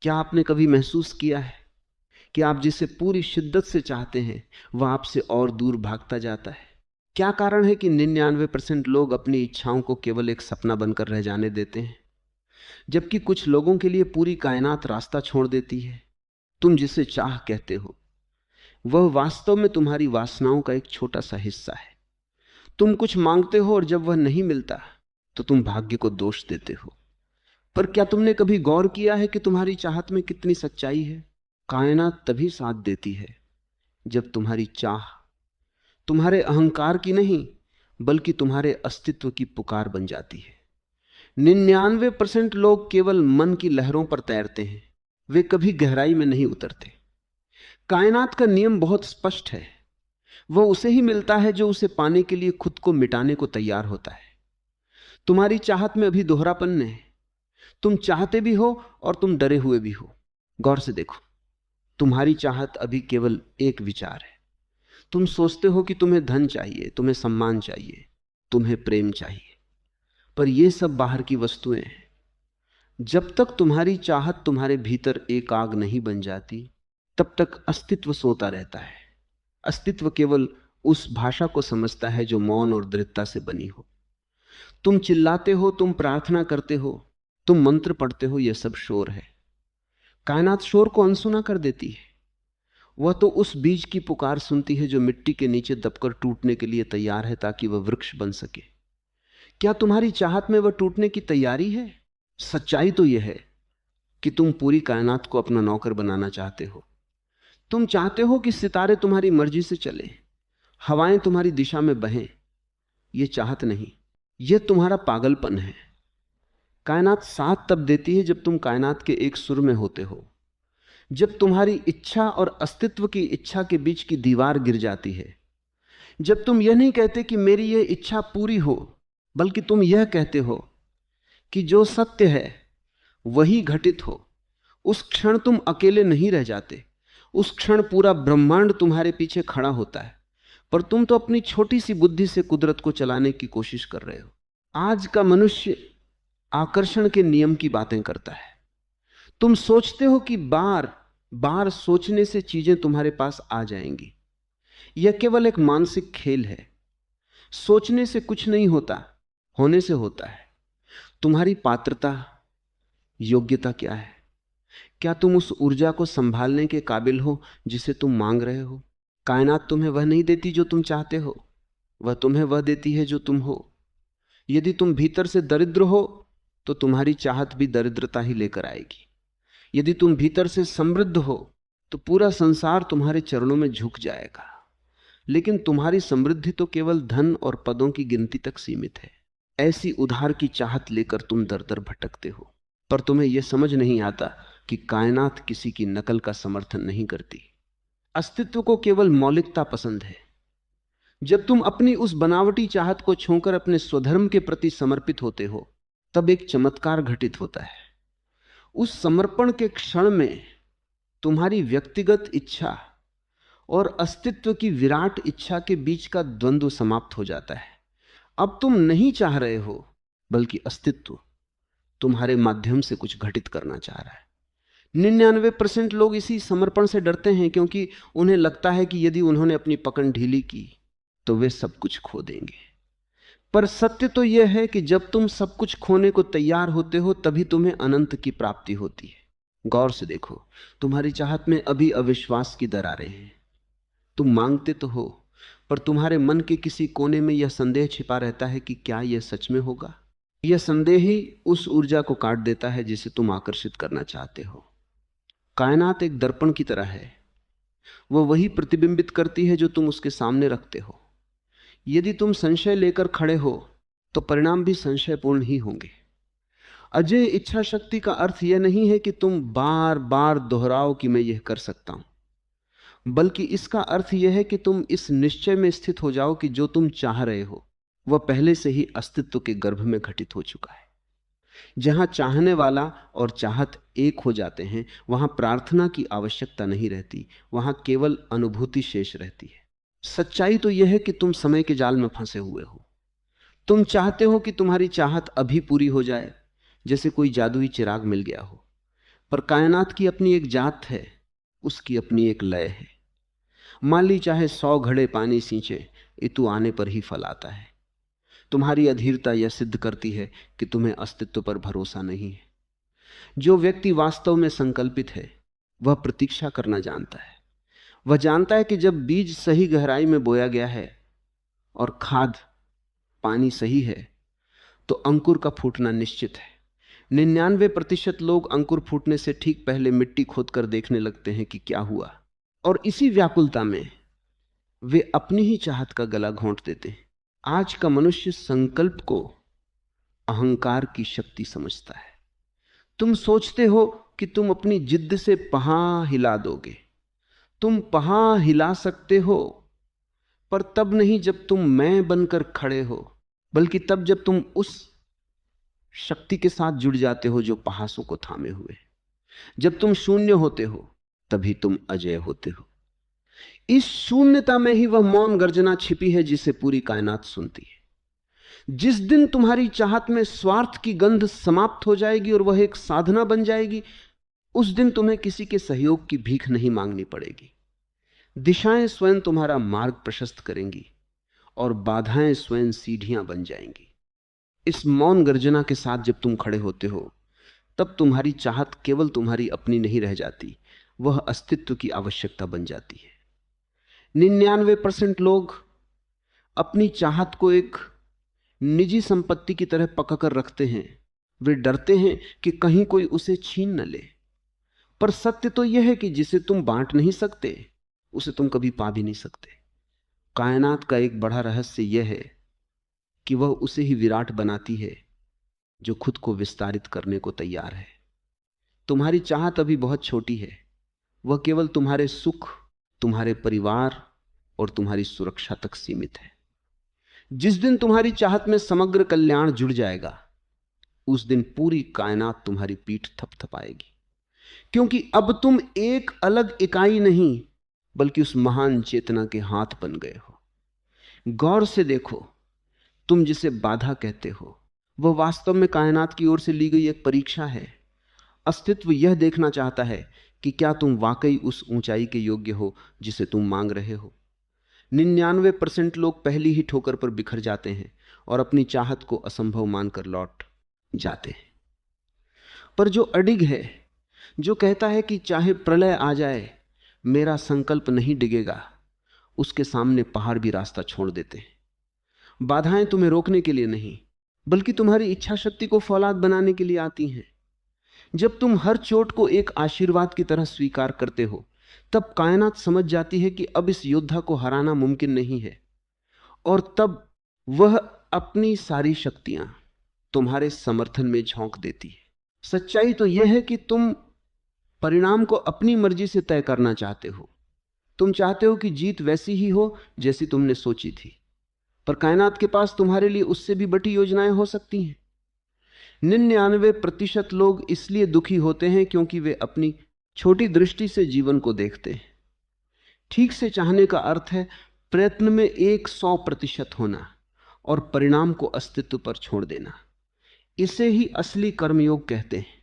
क्या आपने कभी महसूस किया है कि आप जिसे पूरी शिद्दत से चाहते हैं वह आपसे और दूर भागता जाता है? क्या कारण है कि 99% लोग अपनी इच्छाओं को केवल एक सपना बनकर रह जाने देते हैं, जबकि कुछ लोगों के लिए पूरी कायनात रास्ता छोड़ देती है? तुम जिसे चाह कहते हो वह वास्तव में तुम्हारी वासनाओं का एक छोटा सा हिस्सा है। तुम कुछ मांगते हो और जब वह नहीं मिलता तो तुम भाग्य को दोष देते हो। पर क्या तुमने कभी गौर किया है कि तुम्हारी चाहत में कितनी सच्चाई है? कायनात तभी साथ देती है जब तुम्हारी चाह तुम्हारे अहंकार की नहीं बल्कि तुम्हारे अस्तित्व की पुकार बन जाती है। 99% लोग केवल मन की लहरों पर तैरते हैं, वे कभी गहराई में नहीं उतरते। कायनात का नियम बहुत स्पष्ट है, वह उसे ही मिलता है जो उसे पाने के लिए खुद को मिटाने को तैयार होता है। तुम्हारी चाहत में अभी दोहरापन है, तुम चाहते भी हो और तुम डरे हुए भी हो। गौर से देखो, तुम्हारी चाहत अभी केवल एक विचार है। तुम सोचते हो कि तुम्हें धन चाहिए, तुम्हें सम्मान चाहिए, तुम्हें प्रेम चाहिए, पर यह सब बाहर की वस्तुएं हैं। जब तक तुम्हारी चाहत तुम्हारे भीतर एक आग नहीं बन जाती तब तक अस्तित्व सोता रहता है। अस्तित्व केवल उस भाषा को समझता है जो मौन और दृढ़ता से बनी हो। तुम चिल्लाते हो, तुम प्रार्थना करते हो, तुम मंत्र पढ़ते हो, यह सब शोर है। कायनात शोर को अनसुना कर देती है। वह तो उस बीज की पुकार सुनती है जो मिट्टी के नीचे दबकर टूटने के लिए तैयार है ताकि वह वृक्ष बन सके। क्या तुम्हारी चाहत में वह टूटने की तैयारी है? सच्चाई तो यह है कि तुम पूरी कायनात को अपना नौकर बनाना चाहते हो। तुम चाहते हो कि सितारे तुम्हारी मर्जी से चले, हवाएं तुम्हारी दिशा में बहें। यह चाहत नहीं, यह तुम्हारा पागलपन है। कायनात साथ तब देती है जब तुम कायनात के एक सुर में होते हो, जब तुम्हारी इच्छा और अस्तित्व की इच्छा के बीच की दीवार गिर जाती है, जब तुम यह नहीं कहते कि मेरी यह इच्छा पूरी हो, बल्कि तुम यह कहते हो कि जो सत्य है वही घटित हो। उस क्षण तुम अकेले नहीं रह जाते, उस क्षण पूरा ब्रह्मांड तुम्हारे पीछे खड़ा होता है, पर तुम तो अपनी छोटी सी बुद्धि से कुदरत को चलाने की कोशिश कर रहे हो। आज का मनुष्य आकर्षण के नियम की बातें करता है। तुम सोचते हो कि बार बार सोचने से चीजें तुम्हारे पास आ जाएंगी। यह केवल एक मानसिक खेल है। सोचने से कुछ नहीं होता, होने से होता है। तुम्हारी पात्रता, योग्यता क्या है? क्या तुम उस ऊर्जा को संभालने के काबिल हो जिसे तुम मांग रहे हो? कायनात तुम्हें वह नहीं देती जो तुम चाहते हो, वह तुम्हें वह देती है जो तुम हो। यदि तुम भीतर से दरिद्र हो तो तुम्हारी चाहत भी दरिद्रता ही लेकर आएगी। यदि तुम भीतर से समृद्ध हो तो पूरा संसार तुम्हारे चरणों में झुक जाएगा। लेकिन तुम्हारी समृद्धि तो केवल धन और पदों की गिनती तक सीमित है। ऐसी उधार की चाहत लेकर तुम दर दर भटकते हो, पर तुम्हें यह समझ नहीं आता कि कायनात किसी की नकल का समर्थन नहीं करती। अस्तित्व को केवल मौलिकता पसंद है। जब तुम अपनी उस बनावटी चाहत को छोड़कर अपने स्वधर्म के प्रति समर्पित होते हो तब एक चमत्कार घटित होता है। उस समर्पण के क्षण में तुम्हारी व्यक्तिगत इच्छा और अस्तित्व की विराट इच्छा के बीच का द्वंद्व समाप्त हो जाता है। अब तुम नहीं चाह रहे हो, बल्कि अस्तित्व तुम्हारे माध्यम से कुछ घटित करना चाह रहा है। 99% लोग इसी समर्पण से डरते हैं, क्योंकि उन्हें लगता है कि यदि उन्होंने अपनी पकड़ ढीली की तो वे सब कुछ खो देंगे। पर सत्य तो यह है कि जब तुम सब कुछ खोने को तैयार होते हो तभी तुम्हें अनंत की प्राप्ति होती है। गौर से देखो, तुम्हारी चाहत में अभी अविश्वास की दरारें हैं। तुम मांगते तो हो, पर तुम्हारे मन के किसी कोने में यह संदेह छिपा रहता है कि क्या यह सच में होगा। यह संदेह ही उस ऊर्जा को काट देता है जिसे तुम आकर्षित करना चाहते हो। कायनात एक दर्पण की तरह है, वह वही प्रतिबिंबित करती है जो तुम उसके सामने रखते हो। यदि तुम संशय लेकर खड़े हो तो परिणाम भी संशयपूर्ण ही होंगे। अजय इच्छा शक्ति का अर्थ यह नहीं है कि तुम बार बार दोहराओ कि मैं यह कर सकता हूं, बल्कि इसका अर्थ यह है कि तुम इस निश्चय में स्थित हो जाओ कि जो तुम चाह रहे हो वह पहले से ही अस्तित्व के गर्भ में घटित हो चुका है। जहां चाहने वाला और चाहत एक हो जाते हैं वहां प्रार्थना की आवश्यकता नहीं रहती, वहां केवल अनुभूति शेष रहती है। सच्चाई तो यह है कि तुम समय के जाल में फंसे हुए हो। तुम चाहते हो कि तुम्हारी चाहत अभी पूरी हो जाए, जैसे कोई जादुई चिराग मिल गया हो, पर कायनात की अपनी एक जात है, उसकी अपनी एक लय है। माली चाहे 100 घड़े पानी सींचे, ऋतु आने पर ही फल आता है। तुम्हारी अधीरता यह सिद्ध करती है कि तुम्हें अस्तित्व पर भरोसा नहीं है। जो व्यक्ति वास्तव में संकल्पित है वह प्रतीक्षा करना जानता है। वह जानता है कि जब बीज सही गहराई में बोया गया है और खाद पानी सही है तो अंकुर का फूटना निश्चित है। 99% लोग अंकुर फूटने से ठीक पहले मिट्टी खोदकर देखने लगते हैं कि क्या हुआ, और इसी व्याकुलता में वे अपनी ही चाहत का गला घोंट देते हैं। आज का मनुष्य संकल्प को अहंकार की शक्ति समझता है। तुम सोचते हो कि तुम अपनी जिद्द से पहाड़ हिला दोगे। तुम पहाड़ हिला सकते हो, पर तब नहीं जब तुम मैं बनकर खड़े हो, बल्कि तब जब तुम उस शक्ति के साथ जुड़ जाते हो जो पहासों को थामे हुए। जब तुम शून्य होते हो तभी तुम अजय होते हो। इस शून्यता में ही वह मौन गर्जना छिपी है जिसे पूरी कायनात सुनती है। जिस दिन तुम्हारी चाहत में स्वार्थ की गंध समाप्त हो जाएगी और वह एक साधना बन जाएगी, उस दिन तुम्हें किसी के सहयोग की भीख नहीं मांगनी पड़ेगी। दिशाएं स्वयं तुम्हारा मार्ग प्रशस्त करेंगी और बाधाएं स्वयं सीढ़ियां बन जाएंगी। इस मौन गर्जना के साथ जब तुम खड़े होते हो तब तुम्हारी चाहत केवल तुम्हारी अपनी नहीं रह जाती, वह अस्तित्व की आवश्यकता बन जाती है। 99% लोग अपनी चाहत को एक निजी संपत्ति की तरह पकड़ रखते हैं। वे डरते हैं कि कहीं कोई उसे छीन न ले। पर सत्य तो यह है कि जिसे तुम बांट नहीं सकते उसे तुम कभी पा भी नहीं सकते। कायनात का एक बड़ा रहस्य यह है कि वह उसे ही विराट बनाती है जो खुद को विस्तारित करने को तैयार है। तुम्हारी चाहत अभी बहुत छोटी है, वह केवल तुम्हारे सुख, तुम्हारे परिवार और तुम्हारी सुरक्षा तक सीमित है। जिस दिन तुम्हारी चाहत में समग्र कल्याण जुड़ जाएगा, उस दिन पूरी कायनात तुम्हारी पीठ थपथपाएगी, क्योंकि अब तुम एक अलग इकाई नहीं बल्कि उस महान चेतना के हाथ बन गए हो। गौर से देखो, तुम जिसे बाधा कहते हो वह वास्तव में कायनात की ओर से ली गई एक परीक्षा है। अस्तित्व यह देखना चाहता है कि क्या तुम वाकई उस ऊंचाई के योग्य हो जिसे तुम मांग रहे हो। 99% लोग पहली ही ठोकर पर बिखर जाते हैं और अपनी चाहत को असंभव मानकर लौट जाते हैं। पर जो अडिग है, जो कहता है कि चाहे प्रलय आ जाए मेरा संकल्प नहीं डिगेगा, उसके सामने पहाड़ भी रास्ता छोड़ देते हैं। बाधाएं तुम्हें रोकने के लिए नहीं बल्कि तुम्हारी इच्छा शक्ति को फौलाद बनाने के लिए आती हैं। जब तुम हर चोट को एक आशीर्वाद की तरह स्वीकार करते हो, तब कायनात समझ जाती है कि अब इस योद्धा को हराना मुमकिन नहीं है, और तब वह अपनी सारी शक्तियां तुम्हारे समर्थन में झोंक देती है। सच्चाई तो यह है कि तुम परिणाम को अपनी मर्जी से तय करना चाहते हो। तुम चाहते हो कि जीत वैसी ही हो जैसी तुमने सोची थी, पर कायनात के पास तुम्हारे लिए उससे भी बड़ी योजनाएं हो सकती हैं। 99% लोग इसलिए दुखी होते हैं क्योंकि वे अपनी छोटी दृष्टि से जीवन को देखते हैं। ठीक से चाहने का अर्थ है प्रयत्न में 100% होना और परिणाम को अस्तित्व पर छोड़ देना। इसे ही असली कर्मयोग कहते हैं।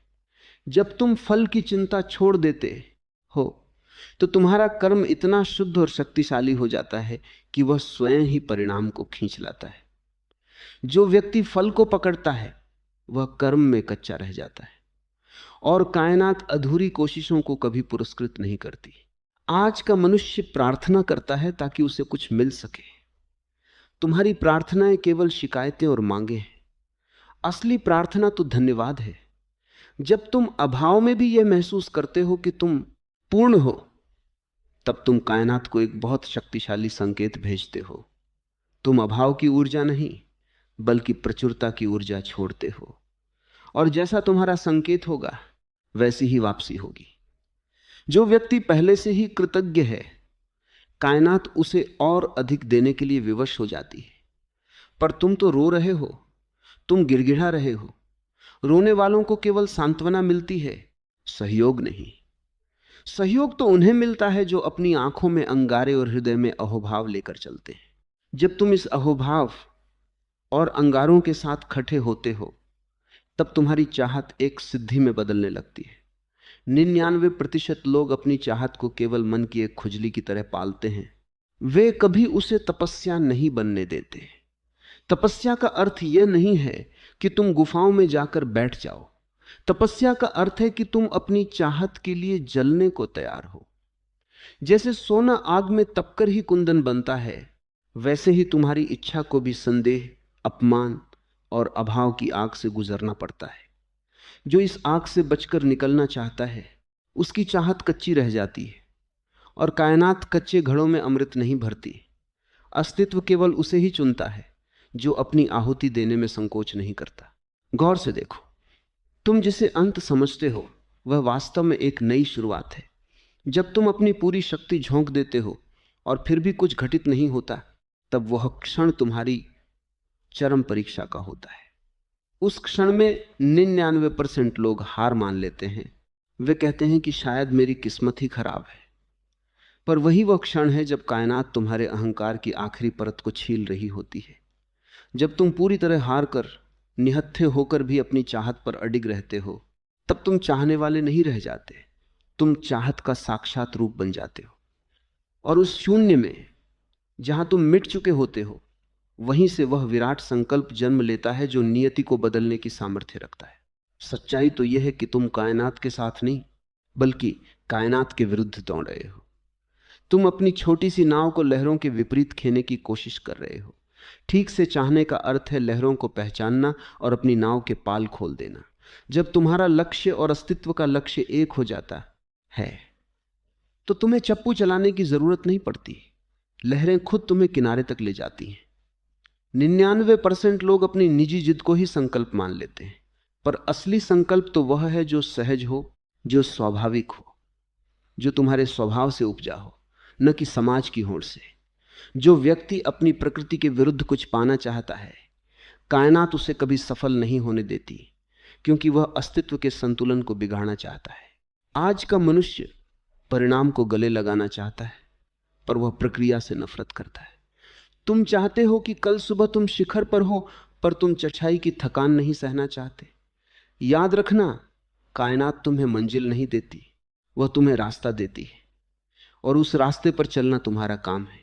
जब तुम फल की चिंता छोड़ देते हो तो तुम्हारा कर्म इतना शुद्ध और शक्तिशाली हो जाता है कि वह स्वयं ही परिणाम को खींच लाता है। जो व्यक्ति फल को पकड़ता है वह कर्म में कच्चा रह जाता है, और कायनात अधूरी कोशिशों को कभी पुरस्कृत नहीं करती। आज का मनुष्य प्रार्थना करता है ताकि उसे कुछ मिल सके। तुम्हारी प्रार्थनाएं केवल शिकायतें और मांगे हैं। असली प्रार्थना तो धन्यवाद है। जब तुम अभाव में भी यह महसूस करते हो कि तुम पूर्ण हो, तब तुम कायनात को एक बहुत शक्तिशाली संकेत भेजते हो। तुम अभाव की ऊर्जा नहीं बल्कि प्रचुरता की ऊर्जा छोड़ते हो, और जैसा तुम्हारा संकेत होगा वैसी ही वापसी होगी। जो व्यक्ति पहले से ही कृतज्ञ है, कायनात उसे और अधिक देने के लिए विवश हो जाती है। पर तुम तो रो रहे हो, तुम गिड़गिड़ा रहे हो। रोने वालों को केवल सांत्वना मिलती है, सहयोग नहीं। सहयोग तो उन्हें मिलता है जो अपनी आंखों में अंगारे और हृदय में अहोभाव लेकर चलते हैं। जब तुम इस अहोभाव और अंगारों के साथ खड़े होते हो, तब तुम्हारी चाहत एक सिद्धि में बदलने लगती है। 99% लोग अपनी चाहत को केवल मन की एक खुजली की तरह पालते हैं। वे कभी उसे तपस्या नहीं बनने देते। तपस्या का अर्थ यह नहीं है कि तुम गुफाओं में जाकर बैठ जाओ। तपस्या का अर्थ है कि तुम अपनी चाहत के लिए जलने को तैयार हो। जैसे सोना आग में तपकर ही कुंदन बनता है, वैसे ही तुम्हारी इच्छा को भी संदेह, अपमान और अभाव की आग से गुजरना पड़ता है। जो इस आग से बचकर निकलना चाहता है, उसकी चाहत कच्ची रह जाती है, और कायनात कच्चे घड़ों में अमृत नहीं भरती। अस्तित्व केवल उसे ही चुनता है जो अपनी आहुति देने में संकोच नहीं करता। गौर से देखो, तुम जिसे अंत समझते हो वह वास्तव में एक नई शुरुआत है। जब तुम अपनी पूरी शक्ति झोंक देते हो और फिर भी कुछ घटित नहीं होता, तब वह क्षण तुम्हारी चरम परीक्षा का होता है। उस क्षण में 99% लोग हार मान लेते हैं। वे कहते हैं कि शायद मेरी किस्मत ही खराब है। पर वही वह क्षण है जब कायनात तुम्हारे अहंकार की आखिरी परत को छील रही होती है। जब तुम पूरी तरह हार कर, निहत्थे होकर भी अपनी चाहत पर अडिग रहते हो, तब तुम चाहने वाले नहीं रह जाते, तुम चाहत का साक्षात रूप बन जाते हो। और उस शून्य में जहां तुम मिट चुके होते हो, वहीं से वह विराट संकल्प जन्म लेता है जो नियति को बदलने की सामर्थ्य रखता है। सच्चाई तो यह है कि तुम कायनात के साथ नहीं, बल्कि कायनात के विरुद्ध दौड़ रहे हो। तुम अपनी छोटी सी नाव को लहरों के विपरीत खेने की कोशिश कर रहे हो। ठीक से चाहने का अर्थ है लहरों को पहचानना और अपनी नाव के पाल खोल देना। जब तुम्हारा लक्ष्य और अस्तित्व का लक्ष्य एक हो जाता है, तो तुम्हें चप्पू चलाने की जरूरत नहीं पड़ती। लहरें खुद तुम्हें किनारे तक ले जाती हैं। 99% लोग अपनी निजी जिद को ही संकल्प मान लेते हैं, पर असली संकल्प तो वह है जो सहज हो, जो स्वाभाविक हो, जो तुम्हारे स्वभाव से उपजा हो, न कि समाज की होड़ से। जो व्यक्ति अपनी प्रकृति के विरुद्ध कुछ पाना चाहता है, कायनात उसे कभी सफल नहीं होने देती, क्योंकि वह अस्तित्व के संतुलन को बिगाड़ना चाहता है। आज का मनुष्य परिणाम को गले लगाना चाहता है, पर वह प्रक्रिया से नफरत करता है। तुम चाहते हो कि कल सुबह तुम शिखर पर हो, पर तुम चढ़ाई की थकान नहीं सहना चाहते। याद रखना, कायनात तुम्हें मंजिल नहीं देती, वह तुम्हें रास्ता देती है, और उस रास्ते पर चलना तुम्हारा काम है।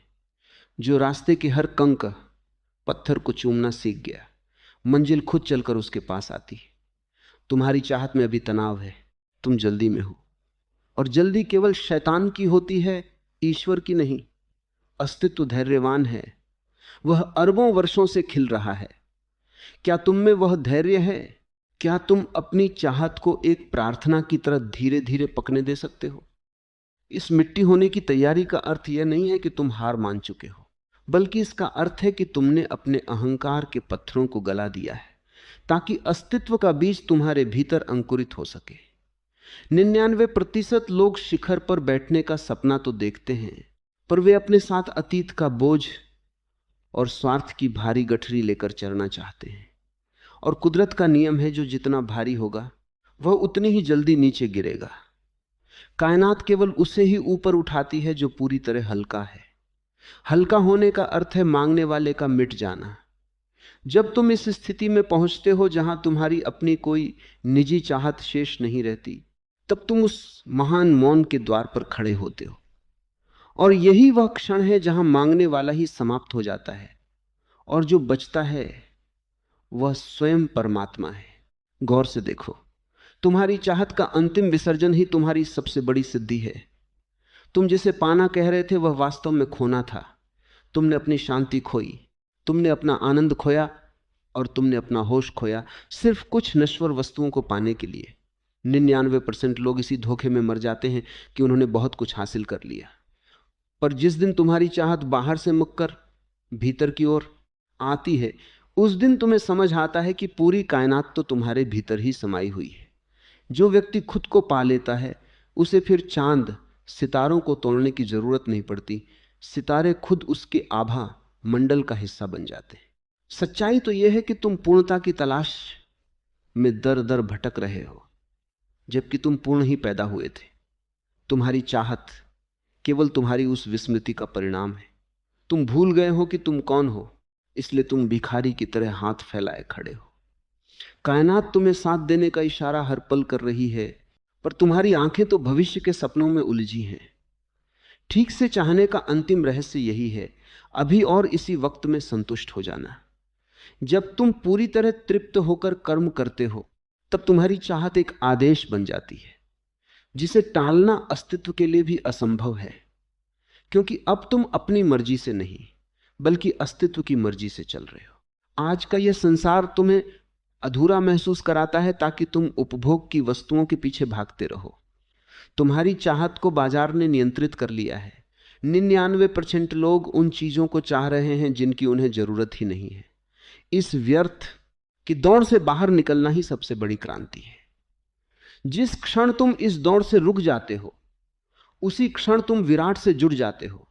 जो रास्ते के हर कंक पत्थर को चूमना सीख गया, मंजिल खुद चलकर उसके पास आती है। तुम्हारी चाहत में अभी तनाव है, तुम जल्दी में हो, और जल्दी केवल शैतान की होती है, ईश्वर की नहीं। अस्तित्व धैर्यवान है, वह अरबों वर्षों से खिल रहा है। क्या तुम में वह धैर्य है? क्या तुम अपनी चाहत को एक प्रार्थना की तरह धीरे धीरे पकने दे सकते हो? इस मिट्टी होने की तैयारी का अर्थ यह नहीं है कि तुम हार मान चुके हो, बल्कि इसका अर्थ है कि तुमने अपने अहंकार के पत्थरों को गला दिया है, ताकि अस्तित्व का बीज तुम्हारे भीतर अंकुरित हो सके। 99% लोग शिखर पर बैठने का सपना तो देखते हैं, पर वे अपने साथ अतीत का बोझ और स्वार्थ की भारी गठरी लेकर चलना चाहते हैं। और कुदरत का नियम है, जो जितना भारी होगा वह उतनी ही जल्दी नीचे गिरेगा। कायनात केवल उसे ही ऊपर उठाती है जो पूरी तरह हल्का है। हल्का होने का अर्थ है मांगने वाले का मिट जाना। जब तुम इस स्थिति में पहुंचते हो जहां तुम्हारी अपनी कोई निजी चाहत शेष नहीं रहती, तब तुम उस महान मौन के द्वार पर खड़े होते हो। और यही वह क्षण है जहां मांगने वाला ही समाप्त हो जाता है, और जो बचता है वह स्वयं परमात्मा है। गौर से देखो, तुम्हारी चाहत का अंतिम विसर्जन ही तुम्हारी सबसे बड़ी सिद्धि है। तुम जिसे पाना कह रहे थे वह वास्तव में खोना था। तुमने अपनी शांति खोई, तुमने अपना आनंद खोया, और तुमने अपना होश खोया, सिर्फ कुछ नश्वर वस्तुओं को पाने के लिए। 99% लोग इसी धोखे में मर जाते हैं कि उन्होंने बहुत कुछ हासिल कर लिया। पर जिस दिन तुम्हारी चाहत बाहर से मुक्कर भीतर की ओर आती है, उस दिन तुम्हें समझ आता है कि पूरी कायनात तो तुम्हारे भीतर ही समाई हुई है। जो व्यक्ति खुद को पा लेता है, उसे फिर चांद सितारों को तोड़ने की जरूरत नहीं पड़ती। सितारे खुद उसके आभा मंडल का हिस्सा बन जाते हैं। सच्चाई तो यह है कि तुम पूर्णता की तलाश में दर दर भटक रहे हो, जबकि तुम पूर्ण ही पैदा हुए थे। तुम्हारी चाहत केवल तुम्हारी उस विस्मृति का परिणाम है। तुम भूल गए हो कि तुम कौन हो, इसलिए तुम भिखारी की तरह हाथ फैलाए खड़े हो। कायनात तुम्हें साथ देने का इशारा हर पल कर रही है, पर तुम्हारी आंखें तो भविष्य के सपनों में उलझी हैं। ठीक से चाहने का अंतिम रहस्य यही है, अभी और इसी वक्त में संतुष्ट हो जाना। जब तुम पूरी तरह तृप्त होकर कर्म करते हो, तब तुम्हारी चाहत एक आदेश बन जाती है जिसे टालना अस्तित्व के लिए भी असंभव है, क्योंकि अब तुम अपनी मर्जी से नहीं बल्कि अस्तित्व की मर्जी से चल रहे हो। आज का यह संसार तुम्हें अधूरा महसूस कराता है ताकि तुम उपभोग की वस्तुओं के पीछे भागते रहो। तुम्हारी चाहत को बाजार ने नियंत्रित कर लिया है। 99% लोग उन चीजों को चाह रहे हैं जिनकी उन्हें जरूरत ही नहीं है। इस व्यर्थ की दौड़ से बाहर निकलना ही सबसे बड़ी क्रांति है। जिस क्षण तुम इस दौड़ से रुक जाते हो, उसी क्षण तुम विराट से जुड़ जाते हो।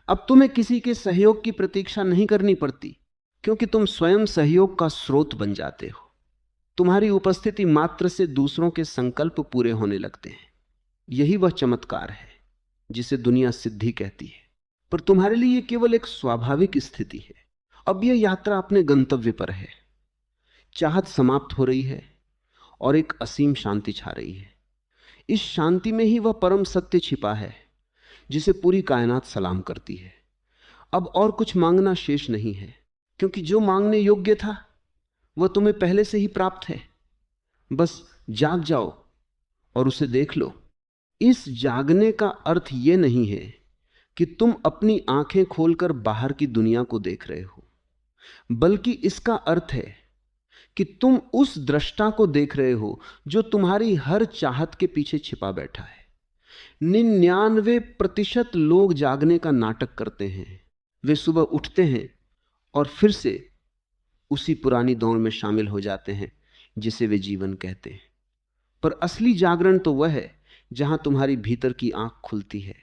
अब तुम्हें किसी के सहयोग की प्रतीक्षा नहीं करनी पड़ती, क्योंकि तुम स्वयं सहयोग का स्रोत बन जाते हो। तुम्हारी उपस्थिति मात्र से दूसरों के संकल्प पूरे होने लगते हैं। यही वह चमत्कार है जिसे दुनिया सिद्धि कहती है, पर तुम्हारे लिए यह केवल एक स्वाभाविक स्थिति है। अब यह यात्रा अपने गंतव्य पर है। चाहत समाप्त हो रही है और एक असीम शांति छा रही है। इस शांति में ही वह परम सत्य छिपा है जिसे पूरी कायनात सलाम करती है। अब और कुछ मांगना शेष नहीं है, क्योंकि जो मांगने योग्य था वह तुम्हें पहले से ही प्राप्त है। बस जाग जाओ और उसे देख लो। इस जागने का अर्थ यह नहीं है कि तुम अपनी आंखें खोलकर बाहर की दुनिया को देख रहे हो, बल्कि इसका अर्थ है कि तुम उस दृष्टा को देख रहे हो जो तुम्हारी हर चाहत के पीछे छिपा बैठा है। 99% लोग जागने का नाटक करते हैं। वे सुबह उठते हैं और फिर से उसी पुरानी दौड़ में शामिल हो जाते हैं जिसे वे जीवन कहते हैं। पर असली जागरण तो वह है जहां तुम्हारी भीतर की आंख खुलती है।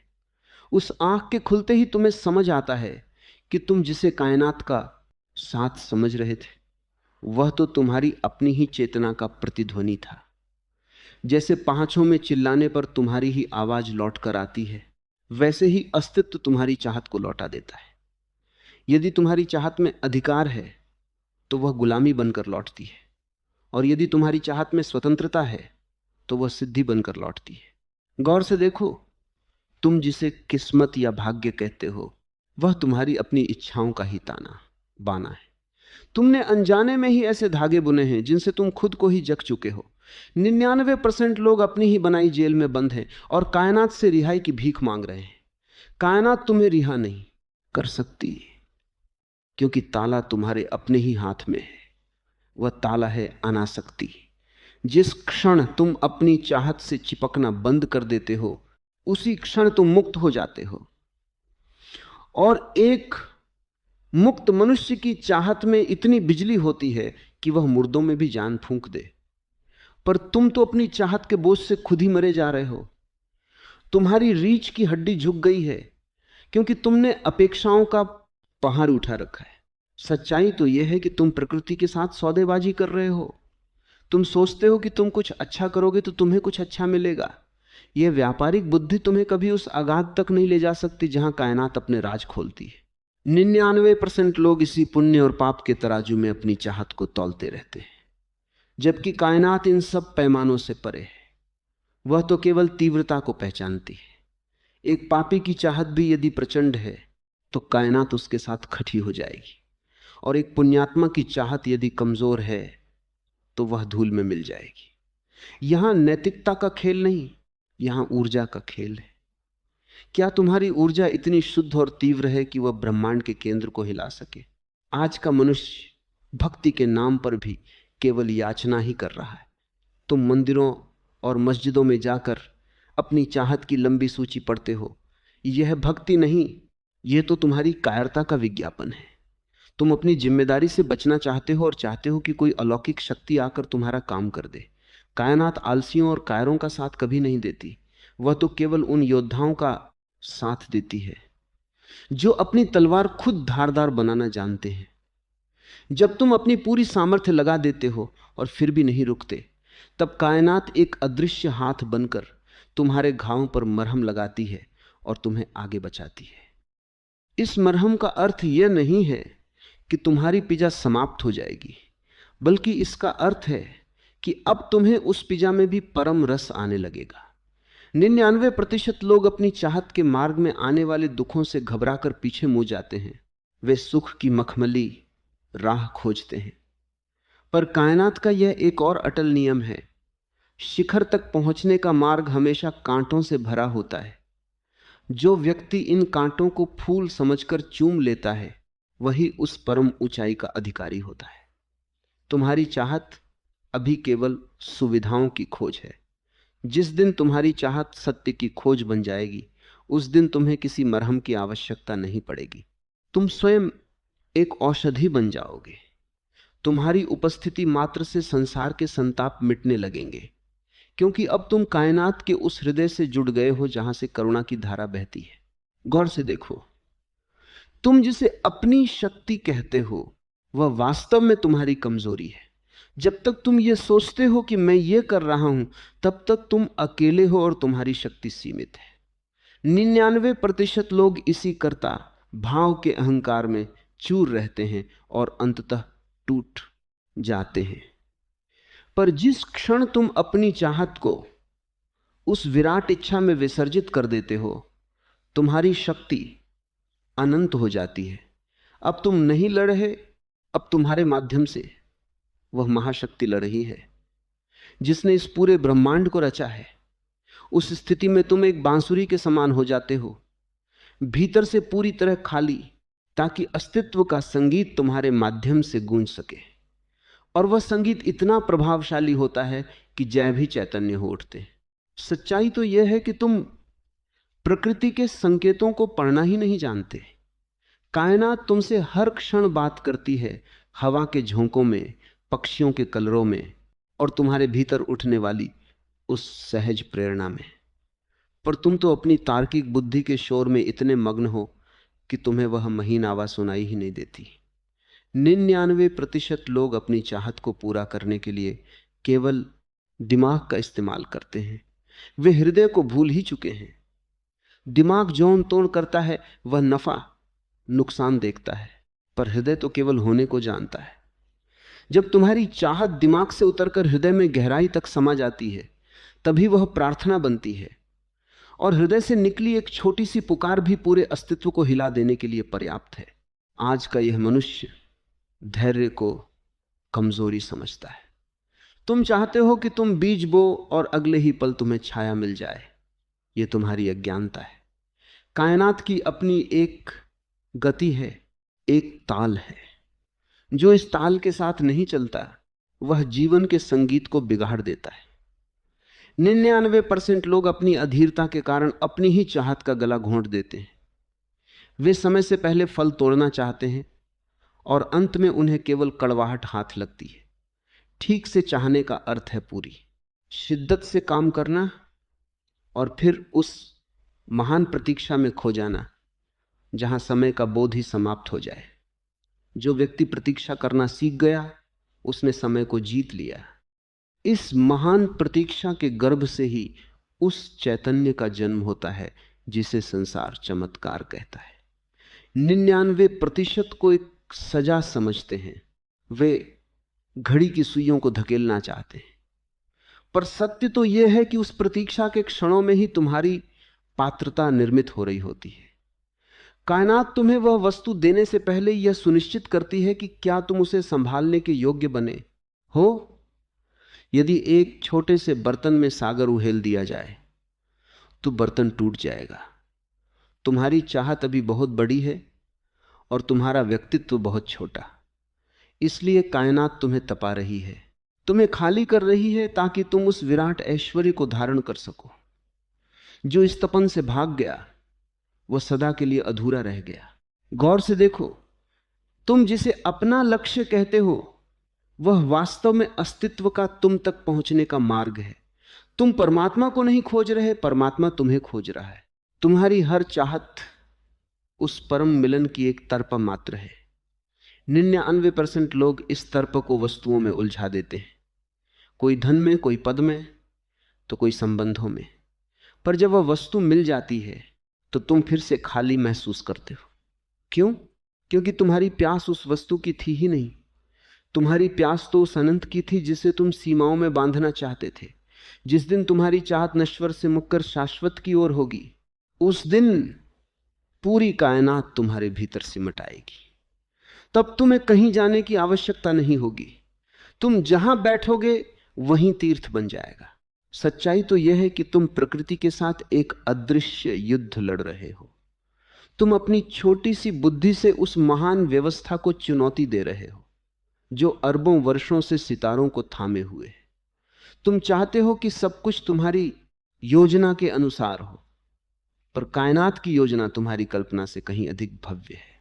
उस आंख के खुलते ही तुम्हें समझ आता है कि तुम जिसे कायनात का साथ समझ रहे थे, वह तो तुम्हारी अपनी ही चेतना का प्रतिध्वनि था। जैसे पांचों में चिल्लाने पर तुम्हारी ही आवाज लौट कर आती है, वैसे ही अस्तित्व तुम्हारी चाहत को लौटा देता है। यदि तुम्हारी चाहत में अधिकार है तो वह गुलामी बनकर लौटती है, और यदि तुम्हारी चाहत में स्वतंत्रता है तो वह सिद्धि बनकर लौटती है। गौर से देखो, तुम जिसे किस्मत या भाग्य कहते हो, वह तुम्हारी अपनी इच्छाओं का ही ताना बाना है। तुमने अनजाने में ही ऐसे धागे बुने हैं जिनसे तुम खुद को ही जग चुके हो। 99% लोग अपनी ही बनाई जेल में बंद हैं और कायनात से रिहाई की भीख मांग रहे हैं। कायनात तुम्हें रिहा नहीं कर सकती, क्योंकि ताला तुम्हारे अपने ही हाथ में है। वह ताला है अनासक्ति। जिस क्षण तुम अपनी चाहत से चिपकना बंद कर देते हो, उसी क्षण तुम मुक्त हो जाते हो। और एक मुक्त मनुष्य की चाहत में इतनी बिजली होती है कि वह मुर्दों में भी जान फूंक दे। पर तुम तो अपनी चाहत के बोझ से खुद ही मरे जा रहे हो। तुम्हारी रीछ की हड्डी झुक गई है, क्योंकि तुमने अपेक्षाओं का पहाड़ उठा रखा है। सच्चाई तो यह है कि तुम प्रकृति के साथ सौदेबाजी कर रहे हो। तुम सोचते हो कि तुम कुछ अच्छा करोगे तो तुम्हें कुछ अच्छा मिलेगा। यह व्यापारिक बुद्धि तुम्हें कभी उस अगाध तक नहीं ले जा सकती जहां कायनात अपने राज खोलती है। 99% लोग इसी पुण्य और पाप के तराजू में अपनी चाहत को तौलते रहते हैं, जबकि कायनात इन सब पैमानों से परे है। वह तो केवल तीव्रता को पहचानती है। एक पापी की चाहत भी यदि प्रचंड है तो कायनात उसके साथ खटी हो जाएगी, और एक पुण्यात्मा की चाहत यदि कमजोर है तो वह धूल में मिल जाएगी। यहां नैतिकता का खेल नहीं, यहां ऊर्जा का खेल है। क्या तुम्हारी ऊर्जा इतनी शुद्ध और तीव्र है कि वह ब्रह्मांड के केंद्र को हिला सके? आज का मनुष्य भक्ति के नाम पर भी केवल याचना ही कर रहा है। तुम मंदिरों और मस्जिदों में जाकर अपनी चाहत की लंबी सूची पढ़ते हो। यह भक्ति नहीं, यह तो तुम्हारी कायरता का विज्ञापन है। तुम अपनी जिम्मेदारी से बचना चाहते हो और चाहते हो कि कोई अलौकिक शक्ति आकर तुम्हारा काम कर दे। कायनात आलसियों और कायरों का साथ कभी नहीं देती। वह तो केवल उन योद्धाओं का साथ देती है जो अपनी तलवार खुद धारदार बनाना जानते हैं। जब तुम अपनी पूरी सामर्थ्य लगा देते हो और फिर भी नहीं रुकते, तब कायनात एक अदृश्य हाथ बनकर तुम्हारे घावों पर मरहम लगाती है और तुम्हें आगे बचाती है। इस मरहम का अर्थ यह नहीं है कि तुम्हारी पीड़ा समाप्त हो जाएगी, बल्कि इसका अर्थ है कि अब तुम्हें उस पिज्जा में भी परम रस आने लगेगा। 99% लोग अपनी चाहत के मार्ग में आने वाले दुखों से घबराकर पीछे मुड़ जाते हैं। वे सुख की मखमली राह खोजते हैं। पर कायनात का यह एक और अटल नियम है, शिखर तक पहुंचने का मार्ग हमेशा कांटों से भरा होता है। जो व्यक्ति इन कांटों को फूल समझकर चूम लेता है वही उस परम ऊंचाई का अधिकारी होता है। तुम्हारी चाहत अभी केवल सुविधाओं की खोज है। जिस दिन तुम्हारी चाहत सत्य की खोज बन जाएगी, उस दिन तुम्हें किसी मरहम की आवश्यकता नहीं पड़ेगी। तुम स्वयं एक औषधि बन जाओगे। तुम्हारी उपस्थिति मात्र से संसार के संताप मिटने लगेंगे, क्योंकि अब तुम कायनात के उस हृदय से जुड़ गए हो जहां से करुणा की धारा बहती है। गौर से देखो, तुम जिसे अपनी शक्ति कहते हो वह वास्तव में तुम्हारी कमजोरी है। जब तक तुम ये सोचते हो कि मैं ये कर रहा हूं, तब तक तुम अकेले हो और तुम्हारी शक्ति सीमित है। 99% लोग इसी कर्ता भाव के अहंकार में चूर रहते हैं और अंततः टूट जाते हैं। पर जिस क्षण तुम अपनी चाहत को उस विराट इच्छा में विसर्जित कर देते हो, तुम्हारी शक्ति अनंत हो जाती है। अब तुम नहीं लड़ रहे, अब तुम्हारे माध्यम से वह महाशक्ति लड़ रही है जिसने इस पूरे ब्रह्मांड को रचा है। उस स्थिति में तुम एक बांसुरी के समान हो जाते हो, भीतर से पूरी तरह खाली, ताकि अस्तित्व का संगीत तुम्हारे माध्यम से गूंज सके। और वह संगीत इतना प्रभावशाली होता है कि जय भी चैतन्य हो उठते। सच्चाई तो यह है कि तुम प्रकृति के संकेतों को पढ़ना ही नहीं जानते। कायनात तुमसे हर क्षण बात करती है, हवा के झोंकों में, पक्षियों के कलरों में और तुम्हारे भीतर उठने वाली उस सहज प्रेरणा में। पर तुम तो अपनी तार्किक बुद्धि के शोर में इतने मग्न हो कि तुम्हें वह महीन आवाज सुनाई ही नहीं देती। 99% लोग अपनी चाहत को पूरा करने के लिए केवल दिमाग का इस्तेमाल करते हैं। वे हृदय को भूल ही चुके हैं। दिमाग जोन तोड़ करता है, वह नफा नुकसान देखता है, पर हृदय तो केवल होने को जानता है। जब तुम्हारी चाहत दिमाग से उतरकर हृदय में गहराई तक समा जाती है, तभी वह प्रार्थना बनती है। और हृदय से निकली एक छोटी सी पुकार भी पूरे अस्तित्व को हिला देने के लिए पर्याप्त है। आज का यह मनुष्य धैर्य को कमजोरी समझता है। तुम चाहते हो कि तुम बीज बो और अगले ही पल तुम्हें छाया मिल जाए। यह तुम्हारी अज्ञानता है। कायनात की अपनी एक गति है, एक ताल है। जो इस ताल के साथ नहीं चलता वह जीवन के संगीत को बिगाड़ देता है। 99% लोग अपनी अधीरता के कारण अपनी ही चाहत का गला घोंट देते हैं। वे समय से पहले फल तोड़ना चाहते हैं और अंत में उन्हें केवल कड़वाहट हाथ लगती है। ठीक से चाहने का अर्थ है पूरी शिद्दत से काम करना और फिर उस महान प्रतीक्षा में खो जाना जहां समय का बोध ही समाप्त हो जाए। जो व्यक्ति प्रतीक्षा करना सीख गया उसने समय को जीत लिया। इस महान प्रतीक्षा के गर्भ से ही उस चैतन्य का जन्म होता है जिसे संसार चमत्कार कहता है। 99% को एक सजा समझते हैं। वे घड़ी की सुइयों को धकेलना चाहते हैं। पर सत्य तो यह है कि उस प्रतीक्षा के क्षणों में ही तुम्हारी पात्रता निर्मित हो रही होती है। कायनात तुम्हें वह वस्तु देने से पहले यह सुनिश्चित करती है कि क्या तुम उसे संभालने के योग्य बने हो। यदि एक छोटे से बर्तन में सागर उहेल दिया जाए तो बर्तन टूट जाएगा। तुम्हारी चाहत अभी बहुत बड़ी है और तुम्हारा व्यक्तित्व बहुत छोटा, इसलिए कायनात तुम्हें तपा रही है, तुम्हें खाली कर रही है ताकि तुम उस विराट ऐश्वर्य को धारण कर सको। जो इस तपन से भाग गया वह सदा के लिए अधूरा रह गया। गौर से देखो, तुम जिसे अपना लक्ष्य कहते हो वह वास्तव में अस्तित्व का तुम तक पहुंचने का मार्ग है। तुम परमात्मा को नहीं खोज रहे, परमात्मा तुम्हें खोज रहा है। तुम्हारी हर चाहत उस परम मिलन की एक तर्प मात्र है। 99% लोग इस तर्प को वस्तुओं में उलझा देते हैं, कोई धन में, कोई पद में, तो कोई संबंधों में। पर जब वह वस्तु मिल जाती है तो तुम फिर से खाली महसूस करते हो। क्यों? क्योंकि तुम्हारी प्यास उस वस्तु की थी ही नहीं। तुम्हारी प्यास तो उस अनंत की थी जिसे तुम सीमाओं में बांधना चाहते थे। जिस दिन तुम्हारी चाहत नश्वर से मुक्कर शाश्वत की ओर होगी, उस दिन पूरी कायनात तुम्हारे भीतर सिमट आएगी। तब तुम्हें कहीं जाने की आवश्यकता नहीं होगी। तुम जहां बैठोगे वहीं तीर्थ बन जाएगा। सच्चाई तो यह है कि तुम प्रकृति के साथ एक अदृश्य युद्ध लड़ रहे हो। तुम अपनी छोटी सी बुद्धि से उस महान व्यवस्था को चुनौती दे रहे हो जो अरबों वर्षों से सितारों को थामे हुए है। तुम चाहते हो कि सब कुछ तुम्हारी योजना के अनुसार हो, पर कायनात की योजना तुम्हारी कल्पना से कहीं अधिक भव्य है।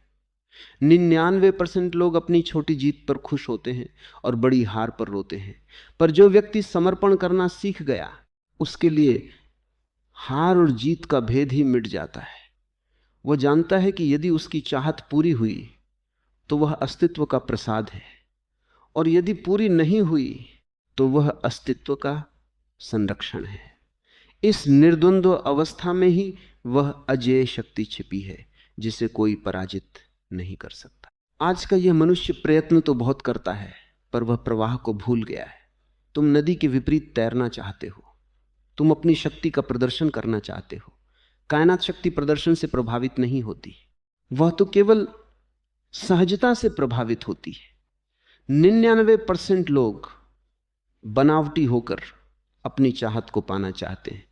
99% लोग अपनी छोटी जीत पर खुश होते हैं और बड़ी हार पर रोते हैं, पर जो व्यक्ति समर्पण करना सीख गया, उसके लिए हार और जीत का भेद ही मिट जाता है। वह जानता है कि यदि उसकी चाहत पूरी हुई तो वह अस्तित्व का प्रसाद है, और यदि पूरी नहीं हुई तो वह अस्तित्व का संरक्षण है। इस निर्द्वंद्व अवस्था में ही वह अजेय शक्ति छिपी है जिसे कोई पराजित नहीं कर सकता। आज का यह मनुष्य प्रयत्न तो बहुत करता है, पर वह प्रवाह को भूल गया है। तुम नदी के विपरीत तैरना चाहते हो, तुम अपनी शक्ति का प्रदर्शन करना चाहते हो। कायनात शक्ति प्रदर्शन से प्रभावित नहीं होती, वह तो केवल सहजता से प्रभावित होती है। 99% लोग बनावटी होकर अपनी चाहत को पाना चाहते हैं।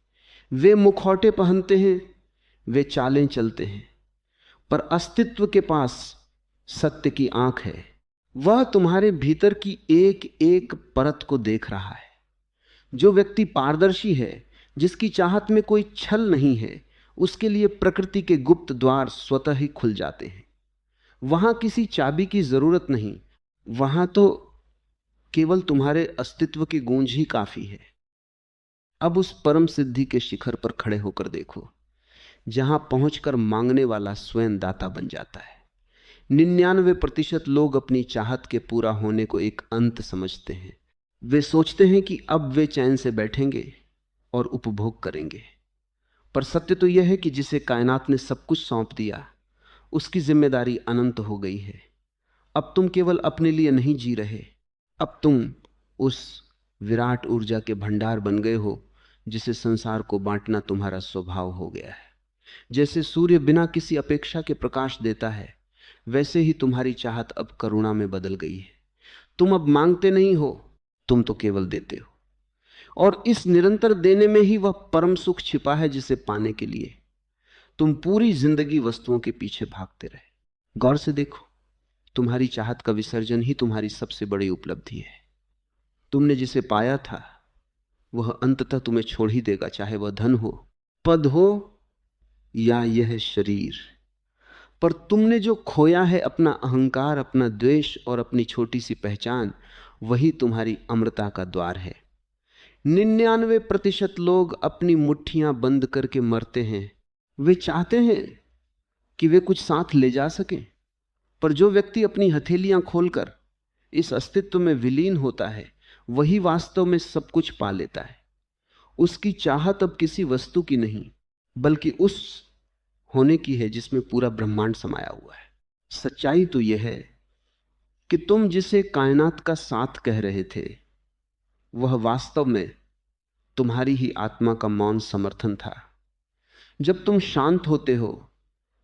वे मुखौटे पहनते हैं, वे चालें चलते हैं, पर अस्तित्व के पास सत्य की आंख है। वह तुम्हारे भीतर की एक एक परत को देख रहा है। जो व्यक्ति पारदर्शी है, जिसकी चाहत में कोई छल नहीं है, उसके लिए प्रकृति के गुप्त द्वार स्वतः ही खुल जाते हैं। वहां किसी चाबी की जरूरत नहीं, वहां तो केवल तुम्हारे अस्तित्व की गूंज ही काफी है। अब उस परम सिद्धि के शिखर पर खड़े होकर देखो, जहां पहुंचकर मांगने वाला स्वयं दाता बन जाता है। 99% लोग अपनी चाहत के पूरा होने को एक अंत समझते हैं। वे सोचते हैं कि अब वे चैन से बैठेंगे और उपभोग करेंगे, पर सत्य तो यह है कि जिसे कायनात ने सब कुछ सौंप दिया, उसकी जिम्मेदारी अनंत हो गई है। अब तुम केवल अपने लिए नहीं जी रहे, अब तुम उस विराट ऊर्जा के भंडार बन गए हो जिसे संसार को बांटना तुम्हारा स्वभाव हो गया है। जैसे सूर्य बिना किसी अपेक्षा के प्रकाश देता है, वैसे ही तुम्हारी चाहत अब करुणा में बदल गई है। तुम अब मांगते नहीं हो, तुम तो केवल देते हो, और इस निरंतर देने में ही वह परम सुख छिपा है जिसे पाने के लिए तुम पूरी जिंदगी वस्तुओं के पीछे भागते रहे। गौर से देखो, तुम्हारी चाहत का विसर्जन ही तुम्हारी सबसे बड़ी उपलब्धि है। तुमने जिसे पाया था वह अंततः तुम्हें छोड़ ही देगा, चाहे वह धन हो, पद हो या यह शरीर। पर तुमने जो खोया है, अपना अहंकार, अपना द्वेष और अपनी छोटी सी पहचान, वही तुम्हारी अमरता का द्वार है। 99% लोग अपनी मुट्ठियां बंद करके मरते हैं। वे चाहते हैं कि वे कुछ साथ ले जा सकें, पर जो व्यक्ति अपनी हथेलियां खोलकर इस अस्तित्व में विलीन होता है, वही वास्तव में सब कुछ पा लेता है। उसकी चाहत अब किसी वस्तु की नहीं, बल्कि उस होने की है जिसमें पूरा ब्रह्मांड समाया हुआ है। सच्चाई तो यह है कि तुम जिसे कायनात का साथ कह रहे थे, वह वास्तव में तुम्हारी ही आत्मा का मौन समर्थन था। जब तुम शांत होते हो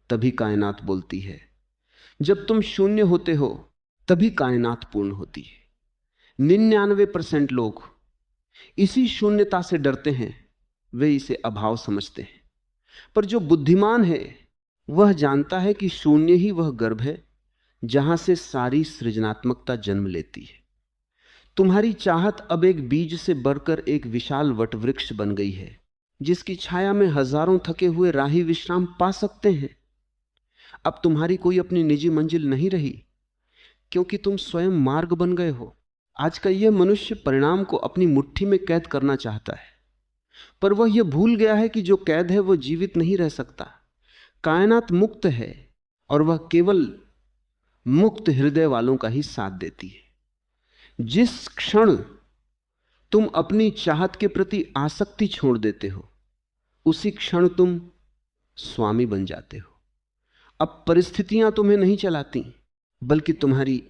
तभी कायनात बोलती है, जब तुम शून्य होते हो तभी कायनात पूर्ण होती है। 99% लोग इसी शून्यता से डरते हैं, वे इसे अभाव समझते हैं। पर जो बुद्धिमान है वह जानता है कि शून्य ही वह गर्भ है जहां से सारी सृजनात्मकता जन्म लेती है। तुम्हारी चाहत अब एक बीज से बढ़कर एक विशाल वटवृक्ष बन गई है, जिसकी छाया में हजारों थके हुए राही विश्राम पा सकते हैं। अब तुम्हारी कोई अपनी निजी मंजिल नहीं रही, क्योंकि तुम स्वयं मार्ग बन गए हो। आज का यह मनुष्य परिणाम को अपनी मुट्ठी में कैद करना चाहता है, पर वह यह भूल गया है कि जो कैद है वह जीवित नहीं रह सकता। कायनात मुक्त है और वह केवल मुक्त हृदय वालों का ही साथ देती है। जिस क्षण तुम अपनी चाहत के प्रति आसक्ति छोड़ देते हो, उसी क्षण तुम स्वामी बन जाते हो। अब परिस्थितियां तुम्हें नहीं चलाती, बल्कि तुम्हारी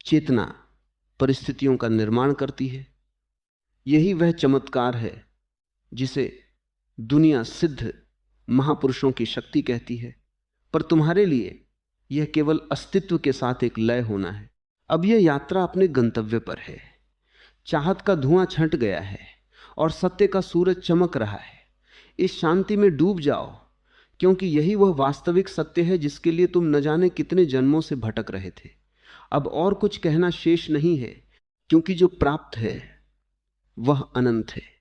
चेतना परिस्थितियों का निर्माण करती है। यही वह चमत्कार है जिसे दुनिया सिद्ध महापुरुषों की शक्ति कहती है। पर तुम्हारे लिए यह केवल अस्तित्व के साथ एक लय होना है। अब यह यात्रा अपने गंतव्य पर है। चाहत का धुआं छंट गया है और सत्य का सूरज चमक रहा है। इस शांति में डूब जाओ, क्योंकि यही वह वास्तविक सत्य है जिसके लिए तुम न जाने कितने जन्मों से भटक रहे थे। अब और कुछ कहना शेष नहीं है, क्योंकि जो प्राप्त है वह अनंत है।